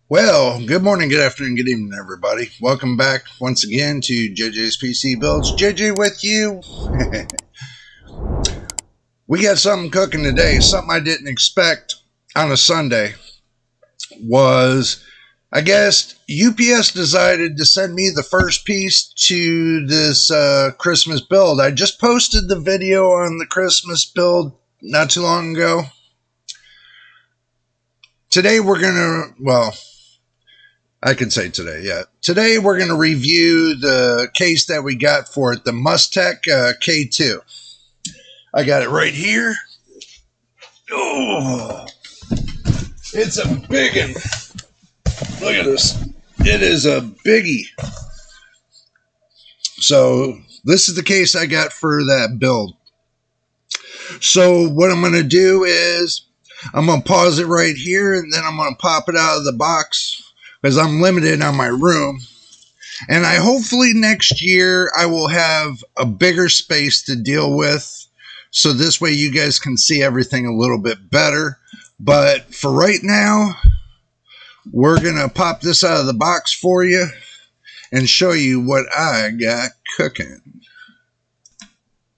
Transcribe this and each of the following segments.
Well, good morning, good afternoon, good evening, everybody. Welcome back once again to JayJay's PC Builds. JayJay with you. We got something cooking today. Something I didn't expect on a Sunday was, I guess, UPS decided to send me the first piece to this Christmas build. I just posted the video on the Christmas build not too long ago. Today we're going to, well, I can say today, yeah. Today we're going to review the case that we got for it, the Musetex K2. I got it right here. Oh, it's a big one. Look at this. It is a biggie. So this is the case I got for that build. So what I'm going to do is I'm going to pause it right here, and then I'm going to pop it out of the box, because I'm limited on my room. And I hopefully next year I will have a bigger space to deal with, so this way you guys can see everything a little bit better. But for right now, we're going to pop this out of the box for you and show you what I got cooking.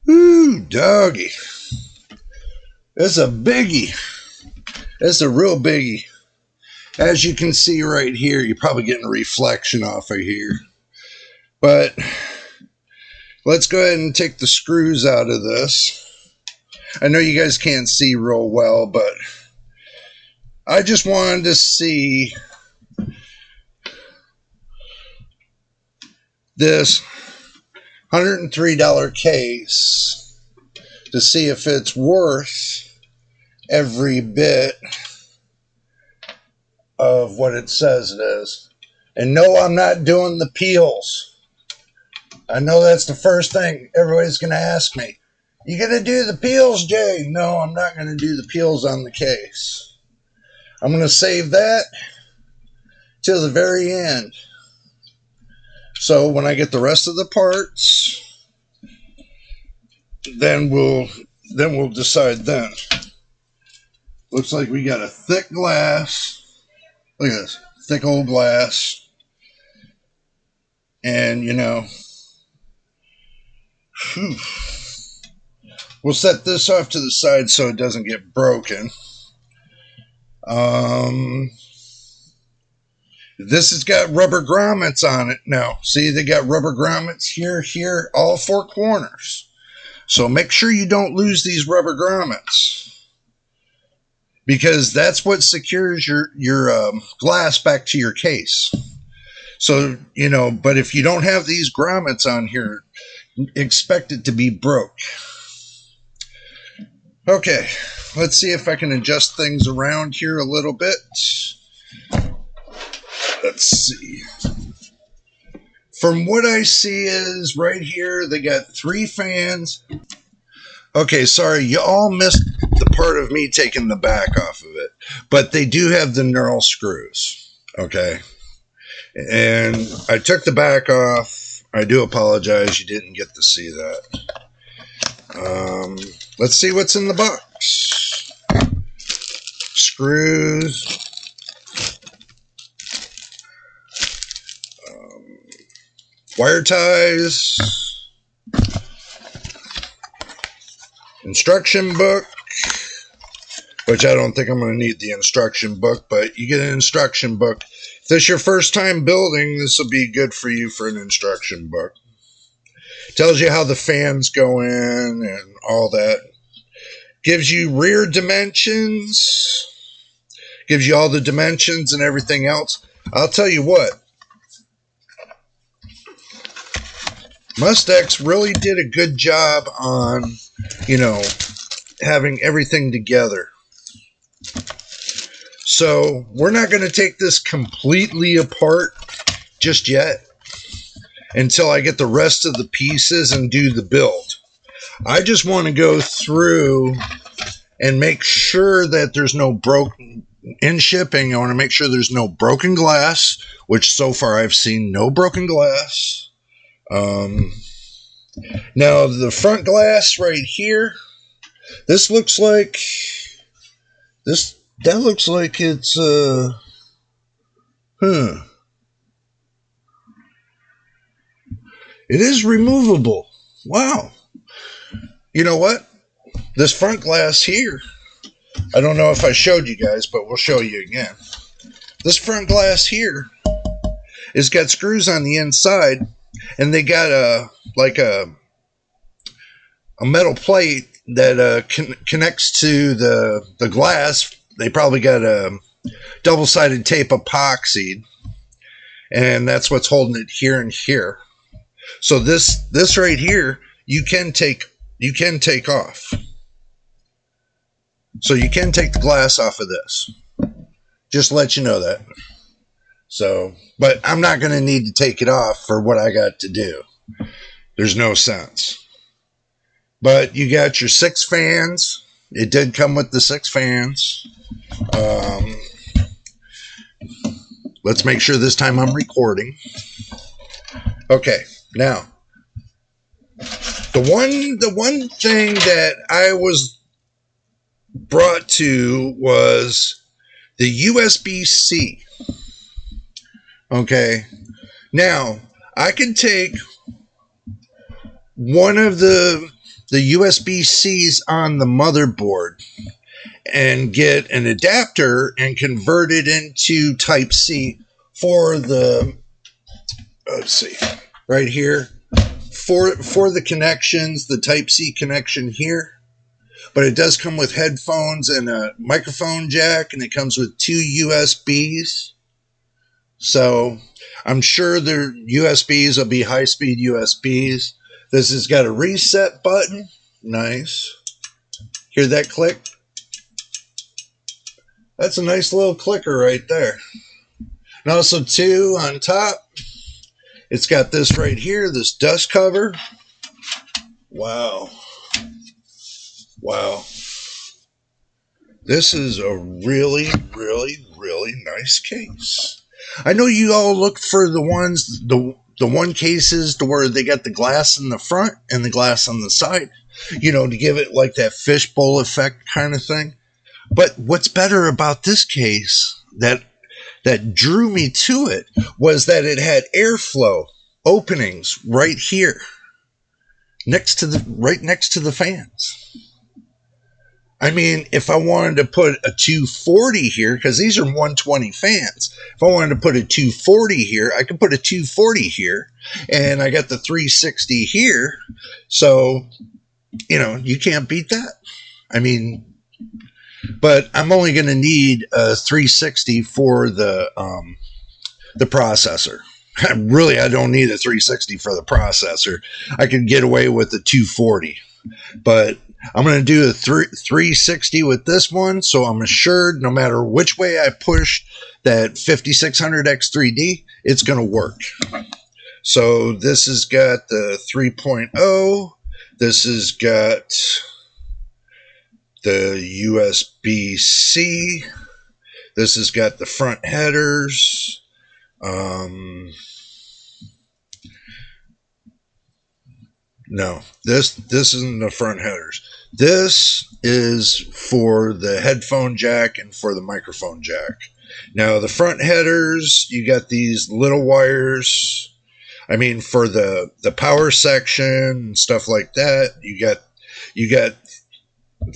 Ooh, doggy. It's a biggie. It's a real biggie. As you can see right here, you're probably getting a reflection off of here. But let's go ahead and take the screws out of this. I know you guys can't see real well, but I just wanted to see this $103 case to see if it's worth every bit of what it says it is. And no, I'm not doing the peels. I know that's the first thing everybody's going to ask me. You going to do the peels, Jay? No, I'm not going to do the peels on the case. I'm going to save that till the very end. So when I get the rest of the parts, then we'll decide then. Looks like we got a thick glass. Look at this, thick old glass. And, you know, we'll set this off to the side so it doesn't get broken. This has got rubber grommets on it now. See, they got rubber grommets here, all four corners. So make sure you don't lose these rubber grommets, because that's what secures your glass back to your case. So, you know, but if you don't have these grommets on here, expect it to be broke. Okay, let's see if I can adjust things around here a little bit. Let's see. From what I see is right here, they got 3 fans. Okay, sorry, you all missed the part of me taking the back off of it. But they do have the knurl screws, okay? And I took the back off. I do apologize, you didn't get to see that. Let's see what's in the box. Screws. Wire ties. Instruction book, which I don't think I'm going to need the instruction book, but you get an instruction book. If this is your first time building, this will be good for you for an instruction book. Tells you how the fans go in and all that. Gives you rear dimensions. Gives you all the dimensions and everything else. I'll tell you what. Musetex really did a good job on, you know, having everything together. So we're not going to take this completely apart just yet until I get the rest of the pieces and do the build. I just want to go through and make sure that there's no broken in shipping. I want to make sure there's no broken glass, which so far I've seen no broken glass. Now the front glass right here, this looks like that looks like it's Huh. It is removable. Wow. You know what? This front glass here, I don't know if I showed you guys, but we'll show you again. This front glass here has got screws on the inside, and they got a metal plate that connects to the glass. They probably got a double-sided tape epoxied, and that's what's holding it here and here. So this right here, you can take off. So you can take the glass off of this. Just to let you know that. So, but I'm not going to need to take it off for what I got to do. There's no sense. But you got your 6 fans. It did come with the 6 fans. Let's make sure this time I'm recording. Okay, now the one thing that I was brought to was the USB-C. Okay, now I can take one of the USB-Cs on the motherboard and get an adapter and convert it into Type-C for the, let's see, right here, for the connections, the Type-C connection here. But it does come with headphones and a microphone jack, and it comes with 2 USBs. So I'm sure their USBs will be high-speed USBs. This has got a reset button. Nice. Hear that click? That's a nice little clicker right there. And also, too, on top, it's got this right here, this dust cover. Wow. Wow. This is a really, really, really nice case. I know you all look for the ones, the one cases to where they got the glass in the front and the glass on the side, you know, to give it like that fishbowl effect kind of thing. But what's better about this case that drew me to it was that it had airflow openings right here, right next to the fans. I mean, if I wanted to put a 240 here, because these are 120 fans, if I wanted to put a 240 here, I could put a 240 here, and I got the 360 here. So, you know, you can't beat that. I mean, but I'm only going to need a 360 for the processor. Really, I don't need a 360 for the processor. I could get away with the 240, but I'm going to do a 360 with this one, so I'm assured no matter which way I push that 5600X3D, it's going to work. So this has got the 3.0. This has got the USB-C. This has got the front headers. No, this isn't the front headers. This is for the headphone jack and for the microphone jack. Now, the front headers, you got these little wires. I mean, for the power section and stuff like that, you got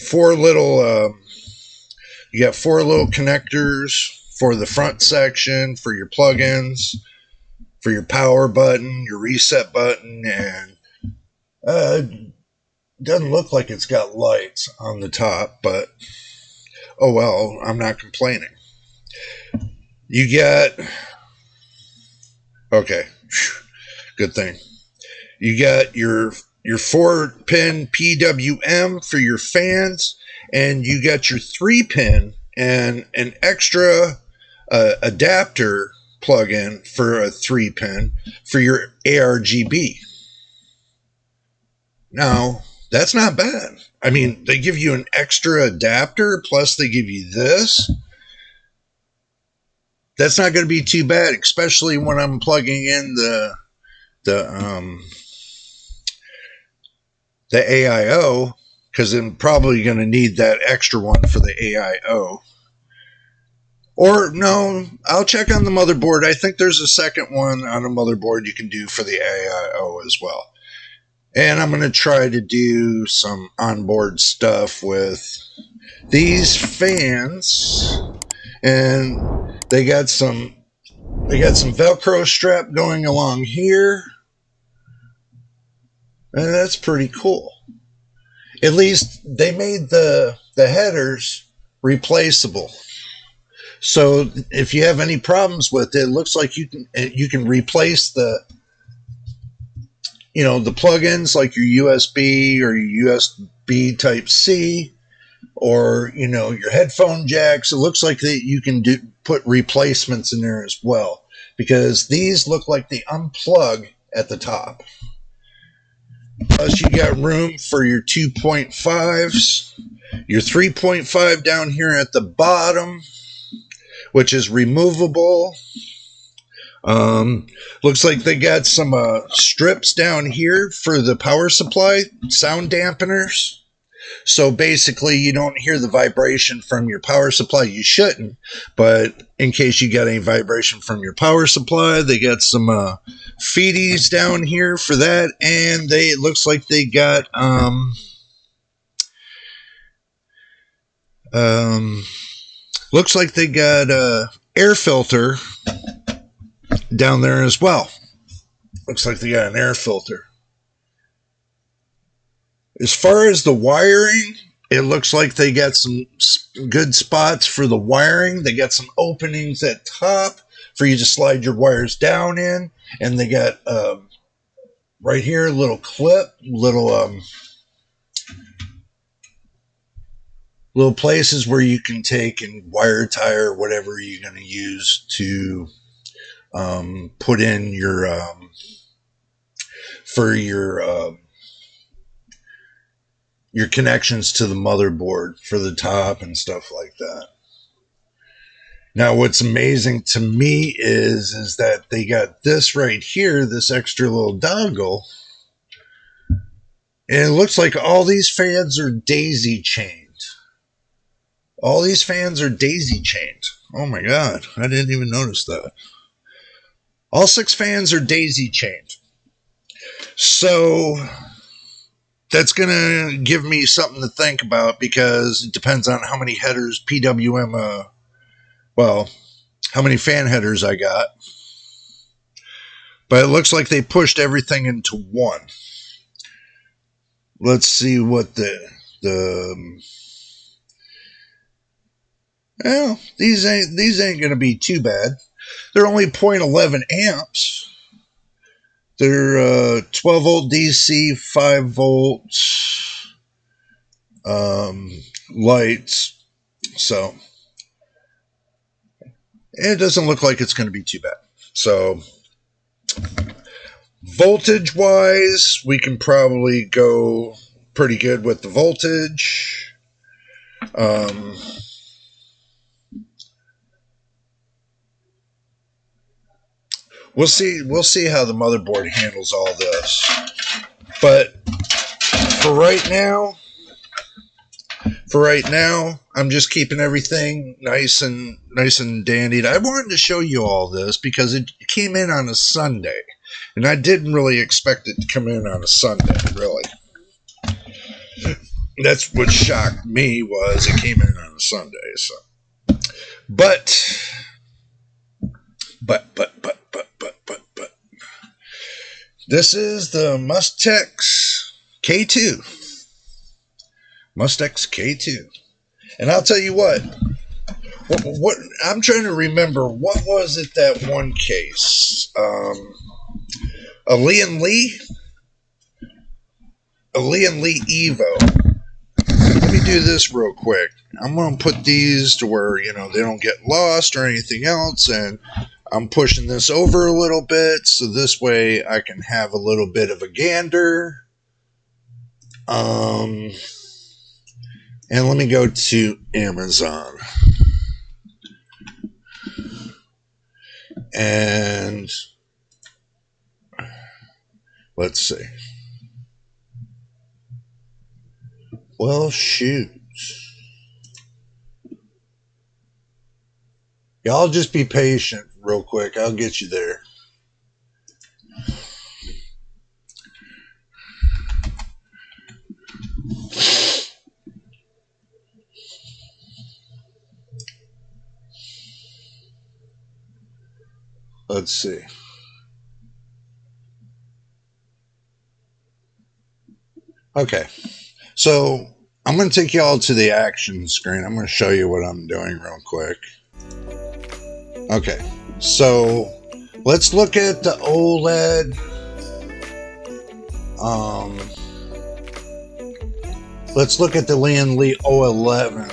4 little connectors for the front section, for your plugins, for your power button, your reset button, and doesn't look like it's got lights on the top, but oh well, I'm not complaining. You got, okay, good thing. You got your 4-pin PWM for your fans, and you got your 3-pin and an extra adapter plug-in for a 3-pin for your ARGB. Now, that's not bad. I mean, they give you an extra adapter, plus they give you this. That's not going to be too bad, especially when I'm plugging in the AIO, because I'm probably going to need that extra one for the AIO. Or no, I'll check on the motherboard. I think there's a second one on a motherboard you can do for the AIO as well. And I'm going to try to do some onboard stuff with these fans. And they got some Velcro strap going along here. And that's pretty cool. At least they made the headers replaceable. So if you have any problems with it, it looks like you can replace the plugins like your USB or your USB Type C or your headphone jacks. It looks like that you can put replacements in there as well, because these look like they unplug at the top. Plus you got room for your 2.5s, your 3.5 down here at the bottom, which is removable. Looks like they got some strips down here for the power supply sound dampeners. So basically you don't hear the vibration from your power supply. You shouldn't, but in case you got any vibration from your power supply, they got some feedies down here for that. And it looks like they got looks like they got air filter down there as well. Looks like they got an air filter. As far as the wiring, it looks like they got some good spots for the wiring. They got some openings at top for you to slide your wires down in. And they got right here a little clip, little places where you can take and wire tie or whatever you're going to use to put in your for your connections to the motherboard for the top and stuff like that. Now, what's amazing to me is that they got this right here, this extra little dongle, and it looks like all these fans are daisy chained. All these fans are daisy chained. Oh my God, I didn't even notice that. All 6 fans are daisy chained. So that's going to give me something to think about, because it depends on how many headers PWM, how many fan headers I got. But it looks like they pushed everything into one. Let's see what well, these ain't going to be too bad. They're only 0.11 amps. They're 12 volt DC, 5 volts lights. So it doesn't look like it's going to be too bad. So voltage wise, we can probably go pretty good with the voltage. We'll see how the motherboard handles all this. But for right now, I'm just keeping everything nice and dandied. I wanted to show you all this because it came in on a Sunday, and I didn't really expect it to come in on a Sunday, really. That's what shocked me, was it came in on a Sunday. So, but this is the Musetex K2. Musetex K2. And I'll tell you what I'm trying to remember, what was it, that one case? A Lee and Lee Evo. Let me do this real quick. I'm going to put these to where, they don't get lost or anything else, and I'm pushing this over a little bit so this way I can have a little bit of a gander. And let me go to Amazon. And let's see. Well, shoot. Y'all just be patient real quick. I'll get you there. Let's see. Okay. So I'm going to take y'all to the action screen. I'm going to show you what I'm doing real quick. Okay. So let's look at the OLED. Let's look at the Lian Li 011.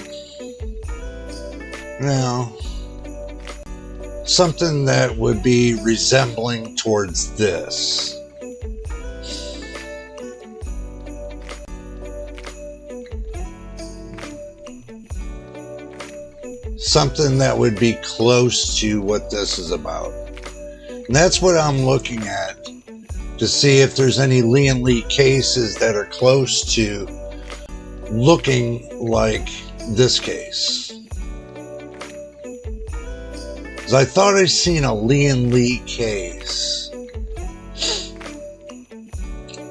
Now, something that would be resembling towards this. Something that would be close to what this is about. And that's what I'm looking at to see if there's any Lian Li cases that are close to looking like this case. Because I thought I'd seen a Lian Li case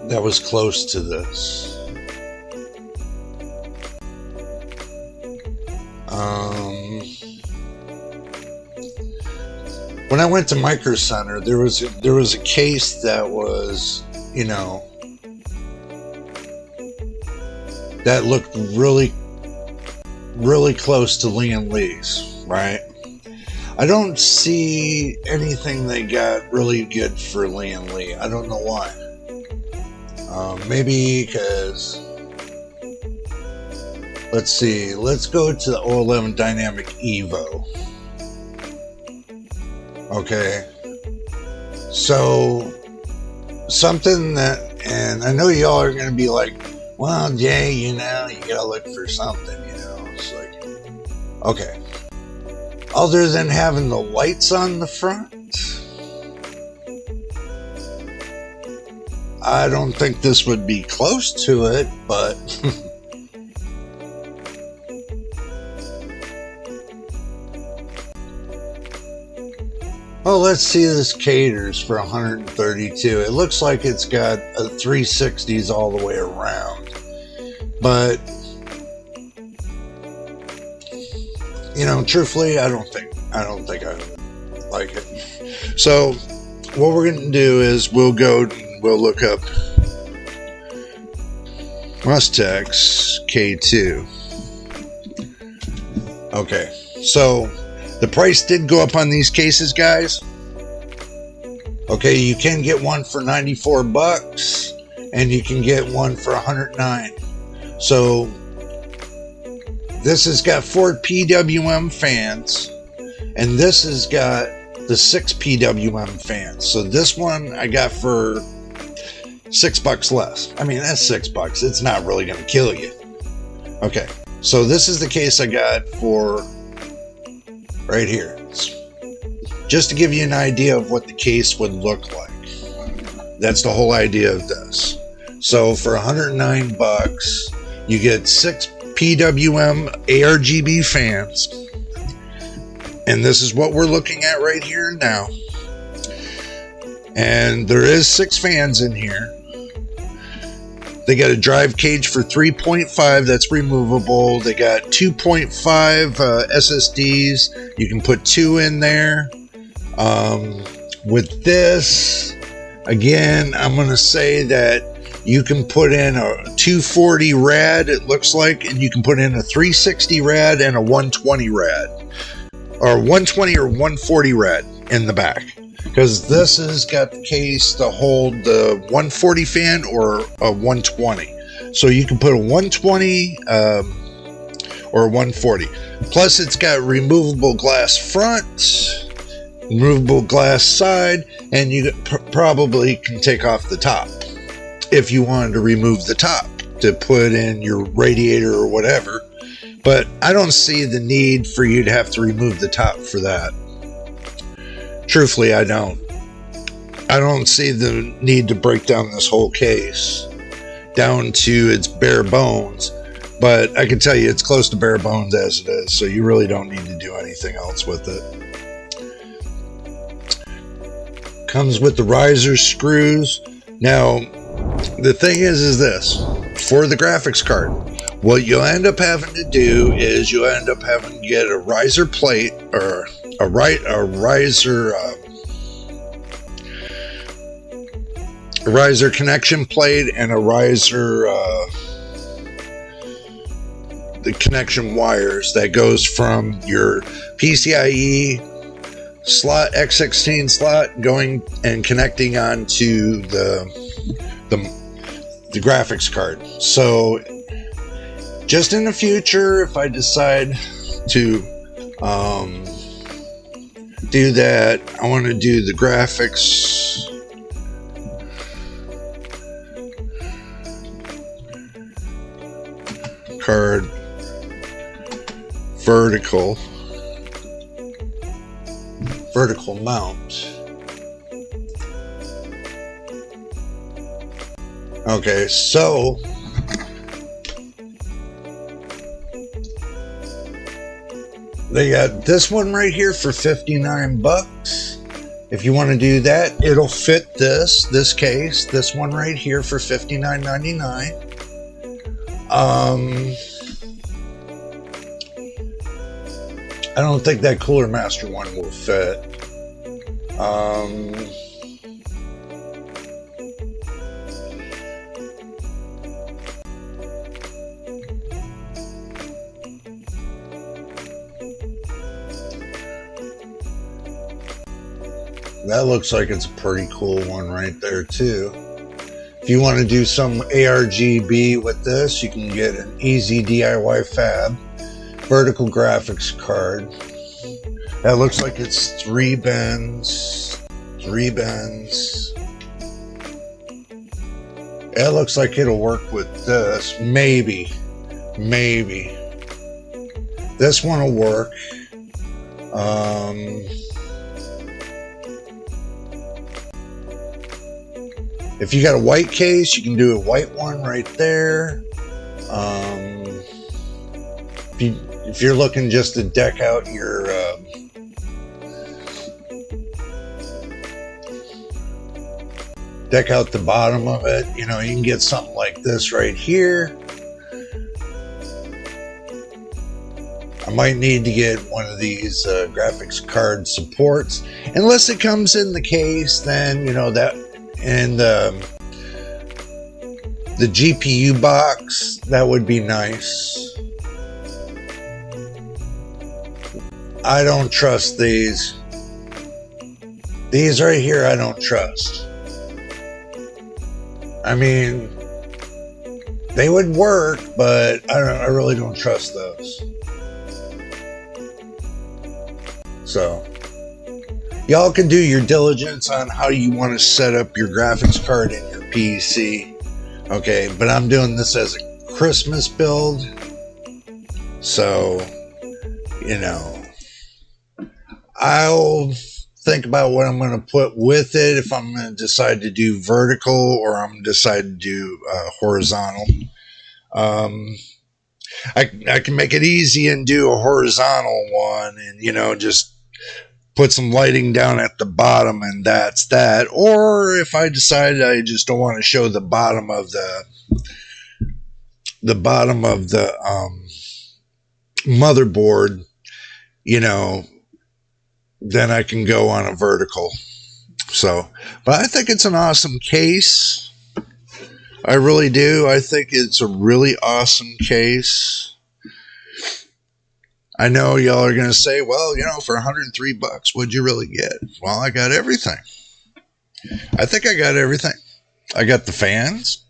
that was close to this. When I went to Micro Center, there was a case that was, you know, that looked really close to Lian Li's, right? I don't see anything they got really good for Lian Li. I don't know why. Maybe because, let's see, let's go to the 011 Dynamic Evo. Okay, so something that, and I know y'all are going to be like, well, Jay, you know, you got to look for something, you know. It's like, okay, other than having the lights on the front, I don't think this would be close to it, but well, let's see this caters for 132. It looks like it's got a 360s all the way around. But, you know, truthfully, I don't think I would like it. So what we're going to do is we'll look up Musetex K2. Okay, so the price did go up on these cases, guys. Okay, you can get one for 94 bucks and you can get one for 109. So this has got 4 PWM fans and this has got the 6 PWM fans. So this one I got for $6 less. I mean, that's $6. It's not really going to kill you. Okay, so this is the case I got for right here. Just to give you an idea of what the case would look like. That's the whole idea of this. So for 109 bucks, you get 6 PWM ARGB fans. And this is what we're looking at right here now. And there is 6 fans in here. They got a drive cage for 3.5 that's removable. They got 2.5 SSDs. You can put 2 in there. With this, again, I'm going to say that you can put in a 240 rad, it looks like, and you can put in a 360 rad and a 120 rad. Or 120 or 140 rad in the back. Because this has got the case to hold the 140 fan or a 120. So you can put a 120 or a 140. Plus it's got removable glass front, removable glass side, and you probably can take off the top if you wanted to remove the top to put in your radiator or whatever. But I don't see the need for you to have to remove the top for that. Truthfully, I don't. I don't see the need to break down this whole case down to its bare bones, but I can tell you it's close to bare bones as it is, so you really don't need to do anything else with it. Comes with the riser screws. Now, the thing is this, for the graphics card, what you'll end up having to do is you'll end up having to get a riser plate, or a riser connection plate, and a riser the connection wires that goes from your PCIe slot, X16 slot, going and connecting onto the graphics card. So just in the future, if I decide to do that, I want to do the graphics card vertical mount. Okay, so they got this one right here for $59. If you want to do that, it'll fit this case. This one right here for $59.99. I don't think that Cooler Master one will fit. That looks like it's a pretty cool one right there too. If you want to do some ARGB with this, you can get an easy DIY fab vertical graphics card. That looks like it's 3 bends. It looks like it'll work with this. Maybe. This one will work. If you got a white case, you can do a white one right there. If you're looking just to deck out your deck out the bottom of it, you know, you can get something like this right here. I might need to get one of these graphics card supports, unless it comes in the case. Then you know that, and the GPU box, that would be nice. I don't trust these. These right here, I don't trust. I mean, they would work, but I really don't trust those. So, y'all can do your diligence on how you want to set up your graphics card in your PC. Okay, but I'm doing this as a Christmas build. So, you know, I'll think about what I'm going to put with it, if I'm going to decide to do vertical or I'm going to decide to do horizontal. I can make it easy and do a horizontal one, and you know, just put some lighting down at the bottom, and that's that. Or if I decide I just don't want to show the bottom of the motherboard, you know, then I can go on a vertical. So, but I think it's an awesome case. I really do. I think it's a really awesome case. I know y'all are going to say, well, you know, for $103, what'd you really get? Well, I got everything. I think I got everything. I got the fans.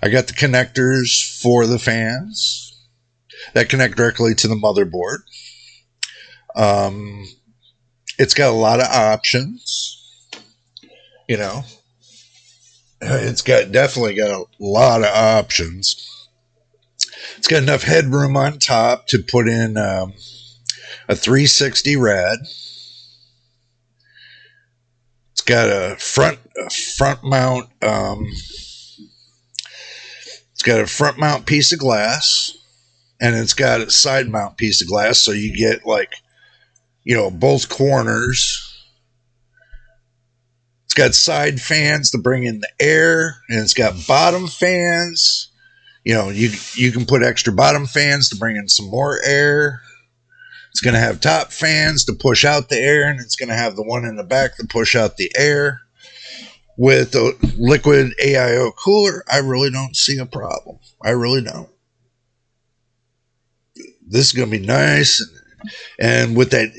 I got the connectors for the fans that connect directly to the motherboard. It's got a lot of options. You know, it's definitely got a lot of options. It's got enough headroom on top to put in a 360 rad. It's got a front mount. It's got a front mount piece of glass, and it's got a side mount piece of glass. So you get, like, you know, both corners. It's got side fans to bring in the air, and it's got bottom fans. You know, you can put extra bottom fans to bring in some more air. It's going to have top fans to push out the air, and it's going to have the one in the back to push out the air. With a liquid AIO cooler, I really don't see a problem. I really don't. This is going to be nice. And with that,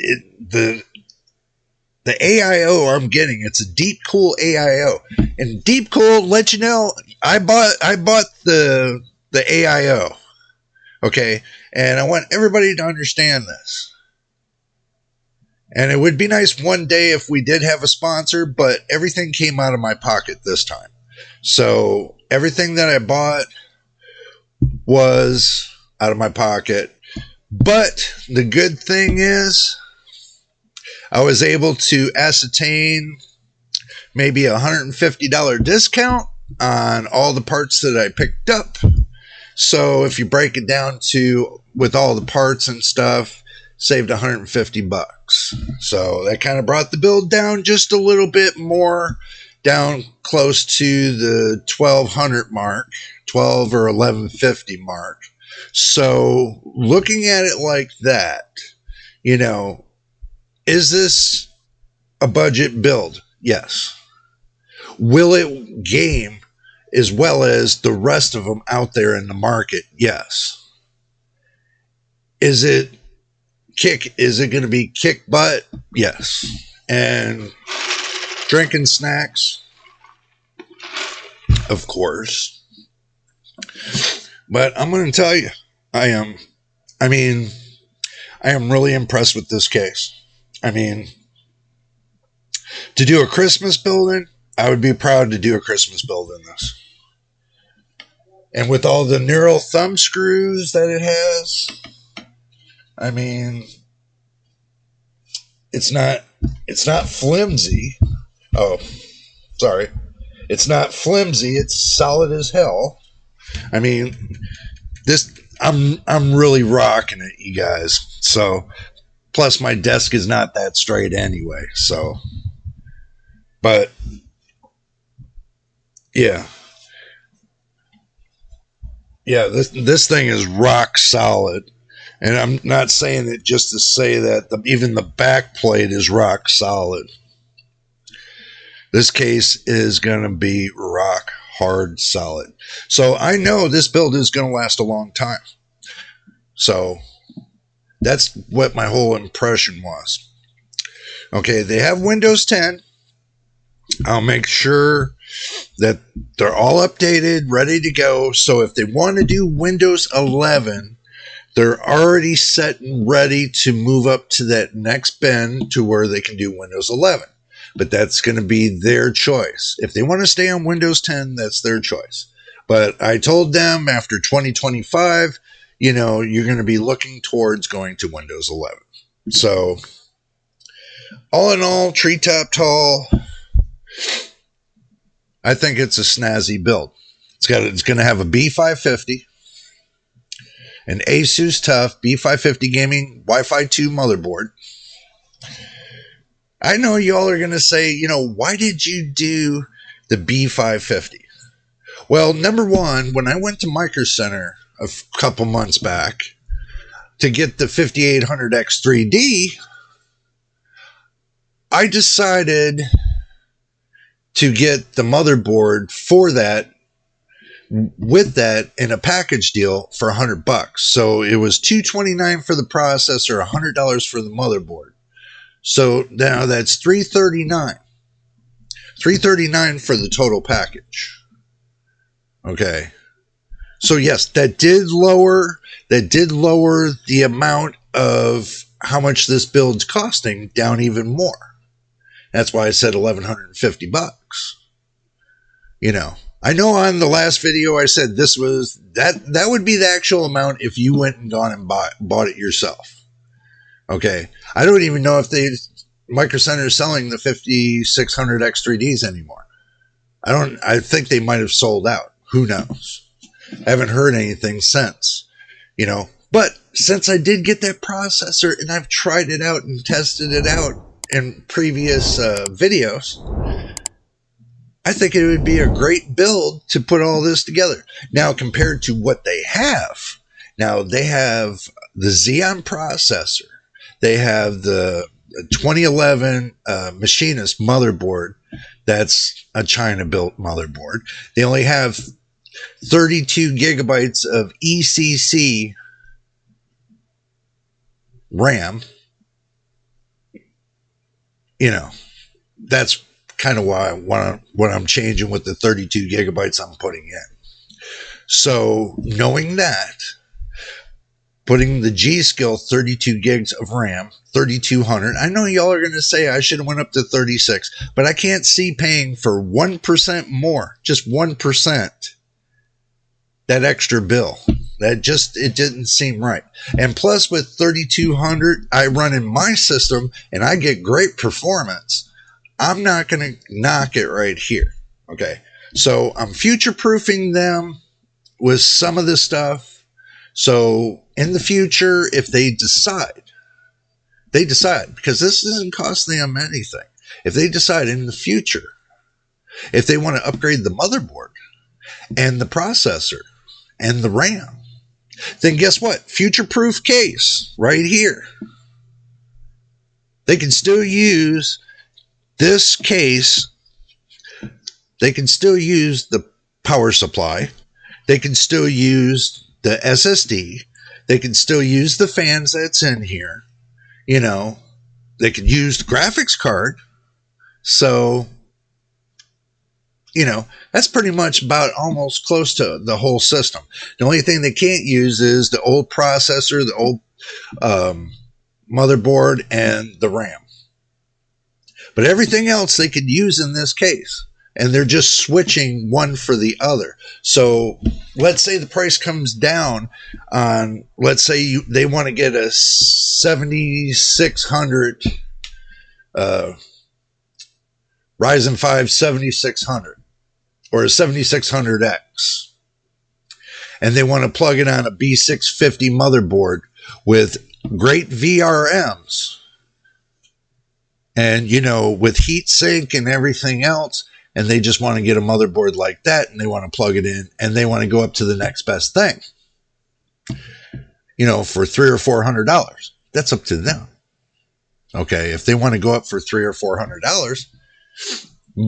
the AIO I'm getting, it's a deep cool AIO. And deep cool, let you know, I bought the AIO. Okay, and I want everybody to understand this. And it would be nice one day if we did have a sponsor, but everything came out of my pocket this time. So everything that I bought was out of my pocket. But the good thing is I was able to ascertain maybe a $150 discount on all the parts that I picked up. So if you break it down to with all the parts and stuff, saved $150. So that kind of brought the build down just a little bit more, down close to the 1200 mark, 12 or 1150 mark. So looking at it like that, you know, is this a budget build? Yes. Will it game as well as the rest of them out there in the market? Yes. Is it going to be kick butt? Yes. And drinking snacks? Of course. But I'm going to tell you, I am really impressed with this case. I mean, to do a Christmas build in, I would be proud to do a Christmas build in this. And with all the neural thumb screws that it has, I mean, it's not flimsy. Oh, sorry. It's not flimsy. It's solid as hell. I mean, I'm really rocking it, you guys. So, plus my desk is not that straight anyway. So, but yeah. Yeah, this thing is rock solid. And I'm not saying it just to say that even the back plate is rock solid. This case is going to be rock hard solid. So I know this build is going to last a long time. So that's what my whole impression was. Okay, they have Windows 10. I'll make sure that they're all updated, ready to go. So if they want to do Windows 11, they're already set and ready to move up to that next bin to where they can do Windows 11. But that's going to be their choice. If they want to stay on Windows 10, that's their choice. But I told them after 2025, you know, you're going to be looking towards going to Windows 11. So all in all, treetop tall, I think it's a snazzy build. It's going to have a B550, an Asus TUF B550 Gaming Wi-Fi 2 motherboard. I know y'all are going to say, you know, why did you do the B550? Well, number one, when I went to Micro Center a couple months back to get the 5800X3D, I decided to get the motherboard for that, with that in a package deal for $100. So it was $229 for the processor, $100 for the motherboard. So now that's $339. $339 for the total package. Okay. So yes, that did lower the amount of how much this build's costing down even more. That's why I said $1,150. You know, I know on the last video I said this was that would be the actual amount if you went and gone and bought it yourself. Okay, I don't even know if Micro Center is selling the 5600 X3Ds anymore. I think they might have sold out. Who knows? I haven't heard anything since, you know. But since I did get that processor and I've tried it out and tested it out in previous videos, I think it would be a great build to put all this together. Now, compared to what they have, now they have the Xeon processor. They have the 2011 Machinist motherboard. That's a China-built motherboard. They only have 32 gigabytes of ECC RAM. You know, that's kind of why what I'm changing with the 32 gigabytes I'm putting in. So knowing that, putting the G-Skill 32 gigs of RAM, 3200. I know y'all are going to say I should have went up to 36, but I can't see paying for 1% more, just 1%, that extra bill. It didn't seem right. And plus with 3200, I run in my system and I get great performance. I'm not going to knock it right here. Okay. So I'm future-proofing them with some of this stuff. So in the future, if they decide, because this doesn't cost them anything. If they decide in the future, if they want to upgrade the motherboard and the processor and the RAM, then guess what? Future-proof case right here. They can still use this case. They can still use the power supply. They can still use the SSD. They can still use the fans that's in here. You know, they can use the graphics card. So, you know, that's pretty much about almost close to the whole system. The only thing they can't use is the old processor, the old motherboard, and the RAM. But everything else they could use in this case. And they're just switching one for the other. So let's say the price comes down on, let's say they want to get a 7600 Ryzen 5 7600 or a 7600X. And they want to plug it on a B650 motherboard with great VRMs. And, you know, with heatsink and everything else. And they just want to get a motherboard like that, and they want to plug it in, and they want to go up to the next best thing. You know, for $300 or $400, that's up to them. Okay, if they want to go up for $300 or $400,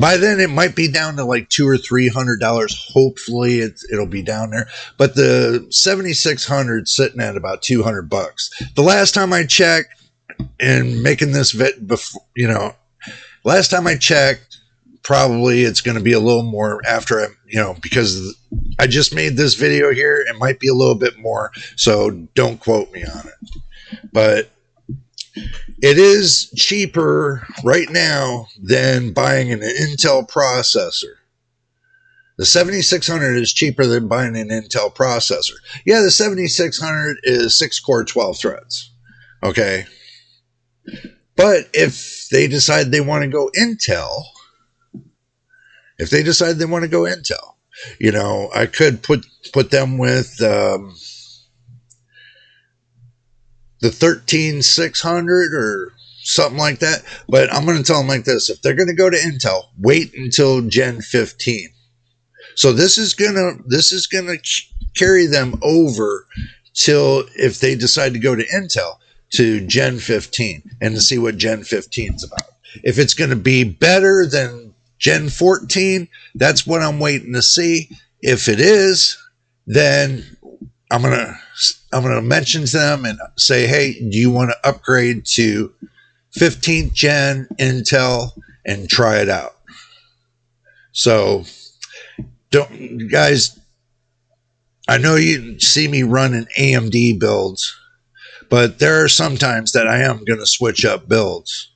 by then it might be down to like $200 or $300. Hopefully, it'll be down there. But the 7600 sitting at about $200. The last time I checked, and making this before, you know, last time I checked. Probably it's going to be a little more after, you know, because I just made this video here. It might be a little bit more, so don't quote me on it. But it is cheaper right now than buying an Intel processor. The 7600 is cheaper than buying an Intel processor. Yeah, the 7600 is 6-core, 12 threads. Okay. But if they decide they want to go Intel... you know, I could put them with the 13600 or something like that. But I'm going to tell them like this: if they're going to go to Intel, wait until Gen 15. So this is gonna carry them over till if they decide to go to Intel to Gen 15 and to see what Gen 15 is about. If it's going to be better than Gen 14, that's what I'm waiting to see. If it is, then I'm gonna mention to them and say, hey, do you want to upgrade to 15th gen Intel and try it out? So, guys, I know you see me running AMD builds, but there are some times that I am going to switch up builds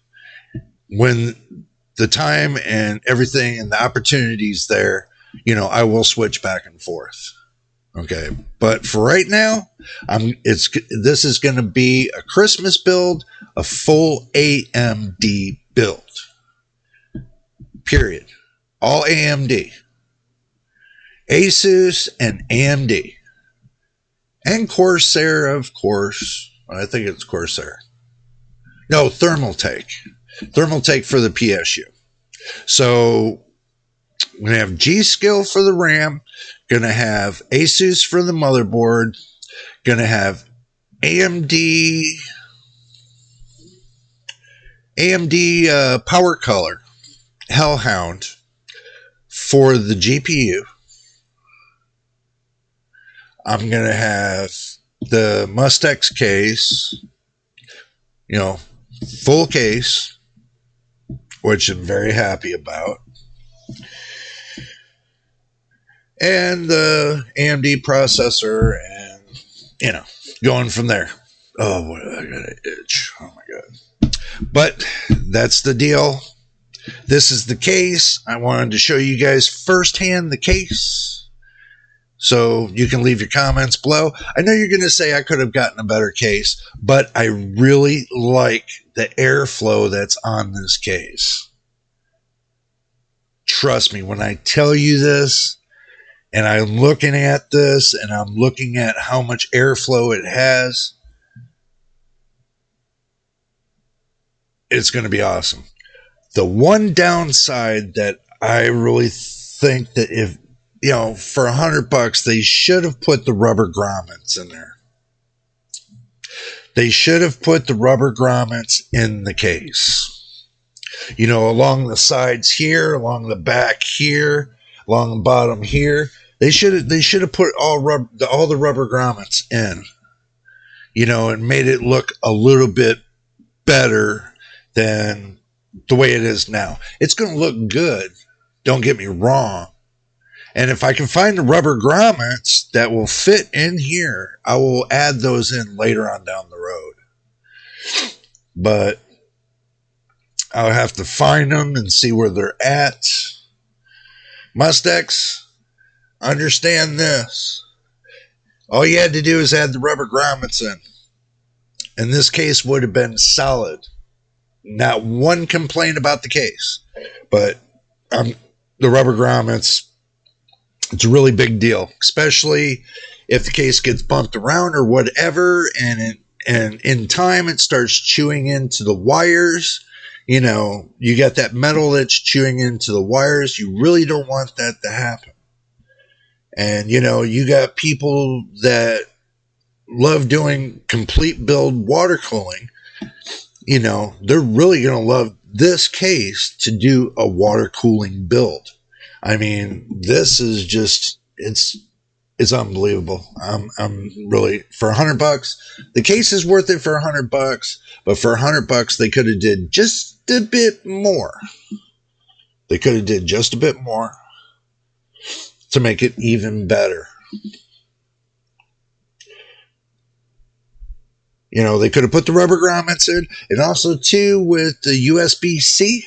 when the time and everything and the opportunities there, you know, I will switch back and forth. Okay. But for right now, this is going to be a Christmas build, a full AMD build. Period. All AMD. Asus and AMD. And Corsair, of course. I think it's Corsair. No, Thermaltake. Thermaltake for the PSU. So I'm going to have G-Skill for the RAM. Going to have Asus for the motherboard. Going to have AMD Power Color Hellhound for the GPU. I'm going to have the Mustex case, full case, which I'm very happy about. And the AMD processor, and, going from there. Oh, I got an itch. Oh, my God. But that's the deal. This is the case. I wanted to show you guys firsthand the case, so you can leave your comments below. I know you're going to say I could have gotten a better case, but I really like the airflow that's on this case. Trust me when I tell you this, and I'm looking at this, and I'm looking at how much airflow it has. It's going to be awesome. The one downside that I really think that if, for $100, they should have put the rubber grommets in there. They should have put the rubber grommets in the case. Along the sides here, along the back here, along the bottom here. They should have put all the rubber grommets in. And made it look a little bit better than the way it is now. It's going to look good. Don't get me wrong. And if I can find the rubber grommets that will fit in here, I will add those in later on down the road. But I'll have to find them and see where they're at. Mustex, understand this. All you had to do is add the rubber grommets in. And this case would have been solid. Not one complaint about the case. But the rubber grommets, it's a really big deal, especially if the case gets bumped around or whatever, and in time it starts chewing into the wires. You got that metal that's chewing into the wires. You really don't want that to happen. And, you got people that love doing complete build water cooling. They're really going to love this case to do a water cooling build. I mean, this is just, it's unbelievable. I'm really, for $100, the case is worth it for $100, but for $100, they could have did just a bit more. They could have did just a bit more to make it even better. They could have put the rubber grommets in, and also too with the USB-C.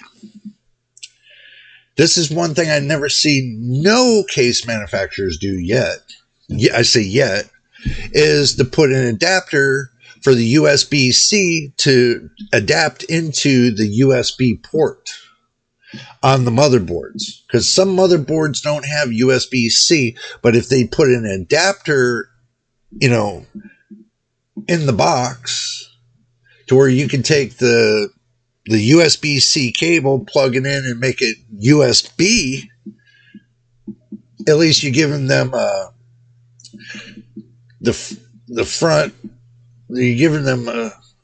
This is one thing I never see no case manufacturers do yet. Yeah, I say yet, is to put an adapter for the USB-C to adapt into the USB port on the motherboards. Because some motherboards don't have USB-C, but if they put an adapter, in the box to where you can take the USB-C cable, plug it in, and make it USB, at least you're giving them the front, you're giving them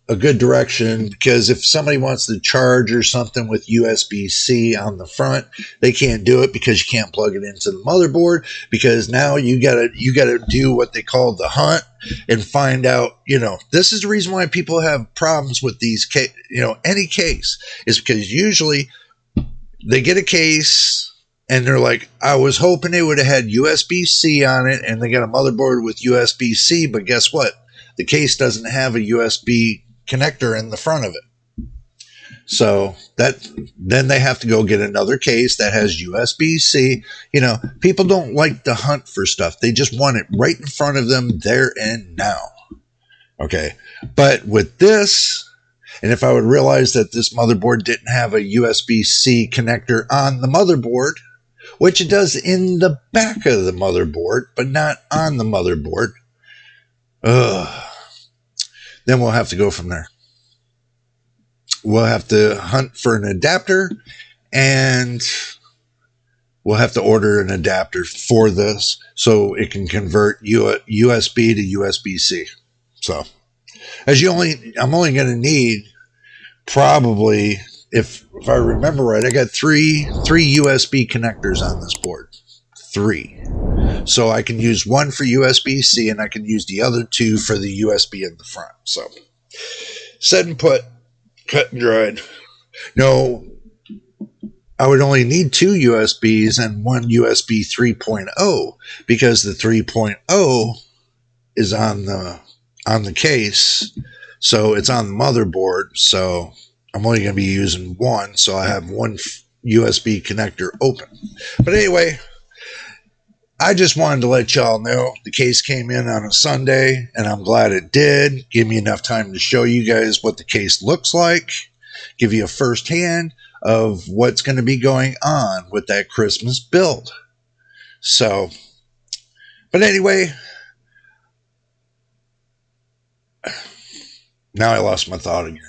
a good direction, because if somebody wants to charge or something with USB-C on the front, they can't do it because you can't plug it into the motherboard, because now you gotta do what they call the hunt and find out, this is the reason why people have problems with these any case, is because usually they get a case and they're like, I was hoping it would have had USB-C on it, and they got a motherboard with USB-C, but guess what? The case doesn't have a USB connector in the front of it. So then they have to go get another case that has USB-C. People don't like to hunt for stuff. They just want it right in front of them there and now. Okay. But with this, and if I would realize that this motherboard didn't have a USB-C connector on the motherboard, which it does in the back of the motherboard, but not on the motherboard, then we'll have to go from there. We'll have to hunt for an adapter, and we'll have to order an adapter for this so it can convert USB to USB-C. So, I'm only going to need probably, if I remember right, I got three USB connectors on this board. 3. So I can use one for USB-C and I can use the other 2 for the USB in the front. So, set and put, cut and dried. No, I would only need 2 USBs and one USB 3.0 because the 3.0 is on the case, so it's on the motherboard. So I'm only going to be using one, so I have one USB connector open. But anyway, I just wanted to let y'all know the case came in on a Sunday, and I'm glad it did. Give me enough time to show you guys what the case looks like, give you a firsthand of what's going to be going on with that Christmas build. So, but anyway, now I lost my thought again.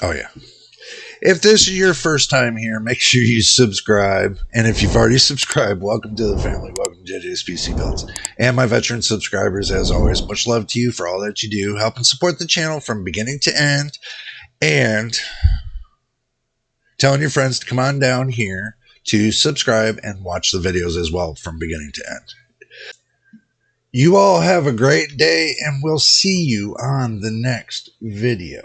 Oh yeah. If this is your first time here, make sure you subscribe. And if you've already subscribed, welcome to the family. Welcome to JayJayspcbuilds. And my veteran subscribers, as always, much love to you for all that you do. Help and support the channel from beginning to end. And telling your friends to come on down here to subscribe and watch the videos as well from beginning to end. You all have a great day, and we'll see you on the next video.